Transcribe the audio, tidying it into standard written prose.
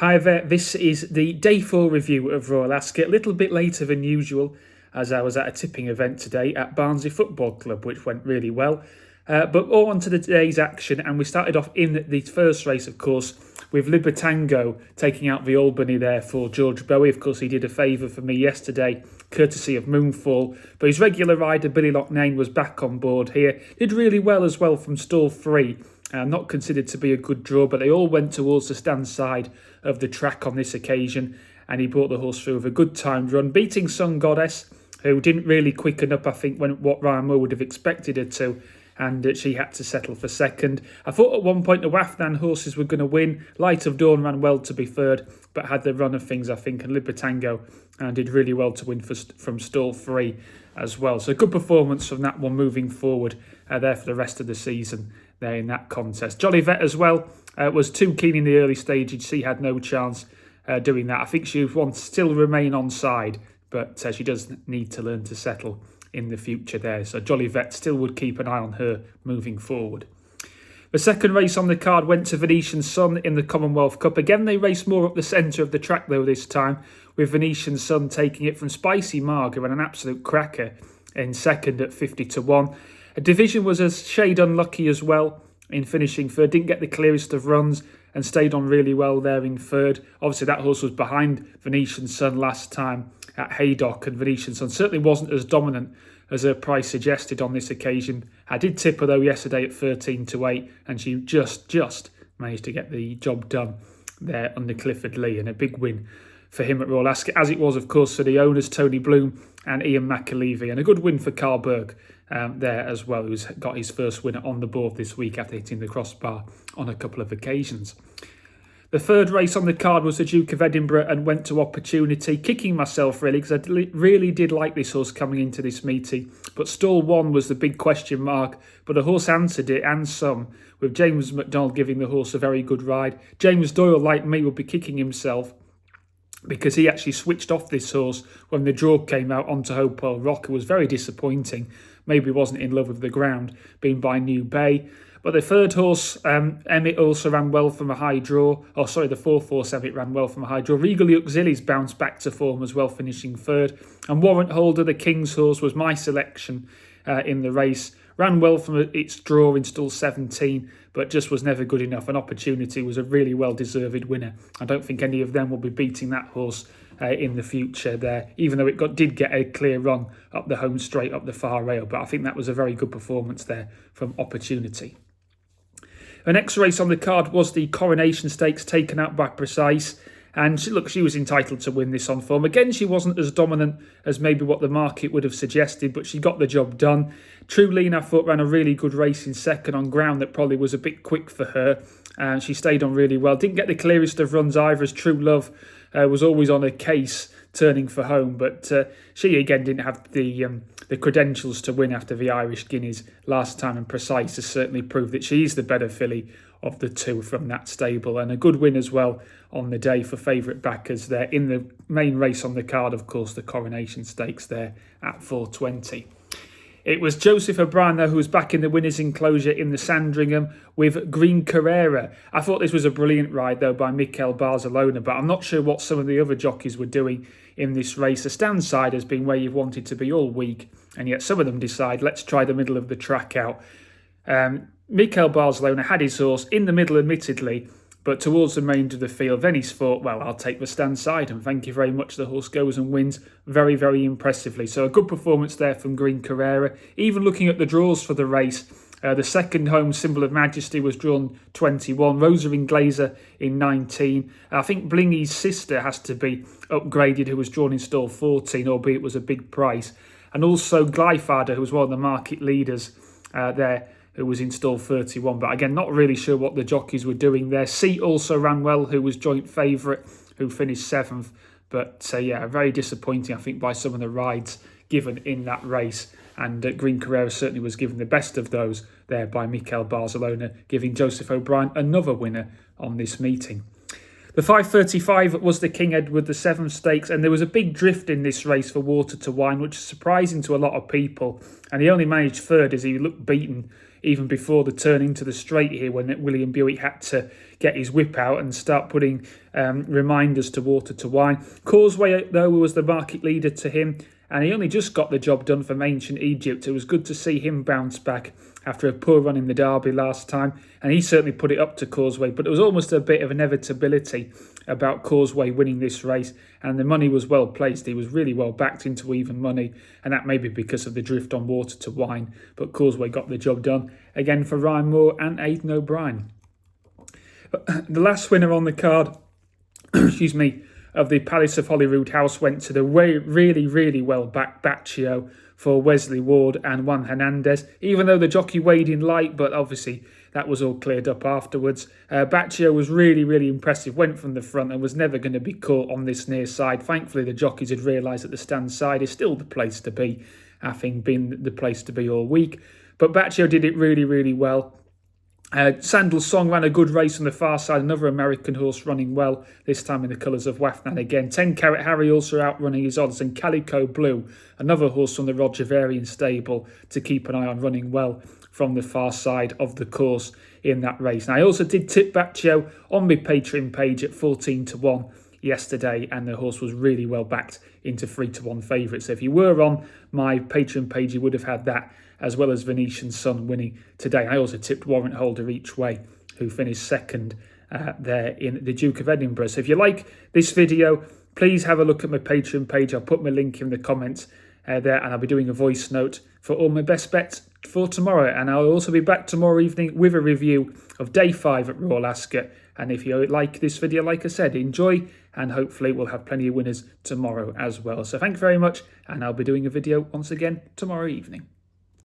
Hi there, this is the day 4 review of Royal Ascot, a little bit later than usual as I was at a tipping event today at Barnsley Football Club, which went really well. But all on to the day's action, and we started off in the first race, of course, with Libertango taking out the Albany there for George Bowie. Of course, he did a favour for me yesterday, courtesy of Moonfall. But his regular rider, Billy Loughnane, was back on board here. Did really well as well from stall 3. Not considered to be a good draw, but they all went towards the stand side of the track on this occasion, and he brought the horse through with a good timed run, beating Sun Goddess, who didn't really quicken up, I think, when what Ryan Moore would have expected her to, and she had to settle for second. I thought at one point the Wafnan horses were going to win. Light of Dawn ran well to be third, but had the run of things, I think, and Libertango did really well to win from stall 3 as well. So good performance from that one moving forward there for the rest of the season there in that contest. Jolly as well was too keen in the early stages. She had no chance doing that. I think she wants to still remain on side, but she does need to learn to settle in the future there. So Jolly still would keep an eye on her moving forward. The second race on the card went to Venetian Sun in the Commonwealth Cup. Again, they raced more up the centre of the track though this time, with Venetian Sun taking it from Spicy Marga and an absolute cracker in second at 50-1. A Division was a shade unlucky as well in finishing third. Didn't get the clearest of runs and stayed on really well there in third. Obviously, that horse was behind Venetian Sun last time at Haydock, and Venetian Sun certainly wasn't as dominant as her price suggested on this occasion. I did tip her though yesterday at 13-8, and she just managed to get the job done there under Clifford Lee, and a big win for him at Royal Ascot, as it was, of course, for the owners, Tony Bloom and Ian McAlevey, and a good win for Carl Berg there as well, who's got his first winner on the board this week after hitting the crossbar on a couple of occasions. The third race on the card was the Duke of Edinburgh and went to Opportunity, kicking myself really, because I really did like this horse coming into this meeting, but stall 1 was the big question mark, but the horse answered it and some, with James McDonald giving the horse a very good ride. James Doyle, like me, would be kicking himself because he actually switched off this horse when the draw came out onto Hopewell Rock. It was very disappointing. Maybe wasn't in love with the ground, being by New Bay. But the third horse, Emmett, also ran well from a high draw. The fourth horse, Emmett, ran well from a high draw. Regal Auxiliaries bounced back to form as well, finishing third. And Warrant Holder, the King's horse, was my selection in the race. Ran well from its draw in stall 17, but just was never good enough. An Opportunity was a really well-deserved winner. I don't think any of them will be beating that horse in the future there, even though it did get a clear run up the home straight, up the far rail. But I think that was a very good performance there from Opportunity. The next race on the card was the Coronation Stakes, taken out by Precise. And she was entitled to win this on form. Again, she wasn't as dominant as maybe what the market would have suggested, but she got the job done. True Lean, I thought, ran a really good race in second on ground that probably was a bit quick for her. And she stayed on really well. Didn't get the clearest of runs either, as True Love was always on her case, turning for home. But she, again, didn't have the credentials to win after the Irish Guineas last time. And Precise has certainly proved that she's the better filly of the two from that stable, and a good win as well on the day for favourite backers there in the main race on the card, of course, the Coronation Stakes there at 4:20. It was Joseph O'Brien though who was back in the winner's enclosure in the Sandringham with Green Carrera. I thought this was a brilliant ride though by Mikel Barcelona, but I'm not sure what some of the other jockeys were doing in this race. The stand side has been where you've wanted to be all week, and yet some of them decide, let's try the middle of the track out. Mikel Barcelona had his horse in the middle, admittedly, but towards the remainder of the field, then he's thought, well, I'll take the stand side, and thank you very much. The horse goes and wins very, very impressively. So a good performance there from Green Carrera. Even looking at the draws for the race, the second home Symbol of Majesty was drawn 21, Rosalind Glazer in 19. I think Blingy's sister has to be upgraded, who was drawn in stall 14, albeit it was a big price. And also Glyfarder, who was one of the market leaders there, who was in stall 31. But again, not really sure what the jockeys were doing there. Seat also ran well, who was joint favourite, who finished 7th. But very disappointing, I think, by some of the rides given in that race. And Green Carrera certainly was given the best of those there by Mikel Barcelona, giving Joseph O'Brien another winner on this meeting. The 5:35 was the King Edward the 7th Stakes, and there was a big drift in this race for Water to Wine, which is surprising to a lot of people. And he only managed third as he looked beaten even before the turn into the straight here, when William Buick had to get his whip out and start putting reminders to Water to Wine. Causeway, though, was the market leader to him, and he only just got the job done from Ancient Egypt. It was good to see him bounce back after a poor run in the Derby last time, and he certainly put it up to Causeway, but there was almost a bit of inevitability about Causeway winning this race, and the money was well placed. He was really well backed into even money, and that may be because of the drift on Water to Wine, but Causeway got the job done again for Ryan Moore and Aidan O'Brien. The last winner on the card, excuse me, of the Palace of Holyrood House went to the really well backed Baccio for Wesley Ward and Juan Hernandez, even though the jockey weighed in light, but obviously that was all cleared up afterwards. Baccio was really impressive, went from the front and was never going to be caught on this near side. Thankfully, the jockeys had realised that the stand side is still the place to be, having been the place to be all week. But Baccio did it really well. Sandal's Song ran a good race on the far side, another American horse running well, this time in the colours of Wafnan again. 10 Carat Harry also outrunning his odds, and Calico Blue, another horse from the Roger Varian stable, to keep an eye on, running well from the far side of the course in that race. And I also did tip Baccio on my Patreon page at 14-1 yesterday, and the horse was really well backed into 3-1 favourite. So if you were on my Patreon page, you would have had that, as well as Venetian Sun winning today. I also tipped Warrant Holder each way, who finished second there in the Duke of Edinburgh. So if you like this video, please have a look at my Patreon page. I'll put my link in the comments there, and I'll be doing a voice note for all my best bets for tomorrow. And I'll also be back tomorrow evening with a review of Day 5 at Royal Ascot. And if you like this video, like I said, enjoy, and hopefully we'll have plenty of winners tomorrow as well. So thanks very much, and I'll be doing a video once again tomorrow evening.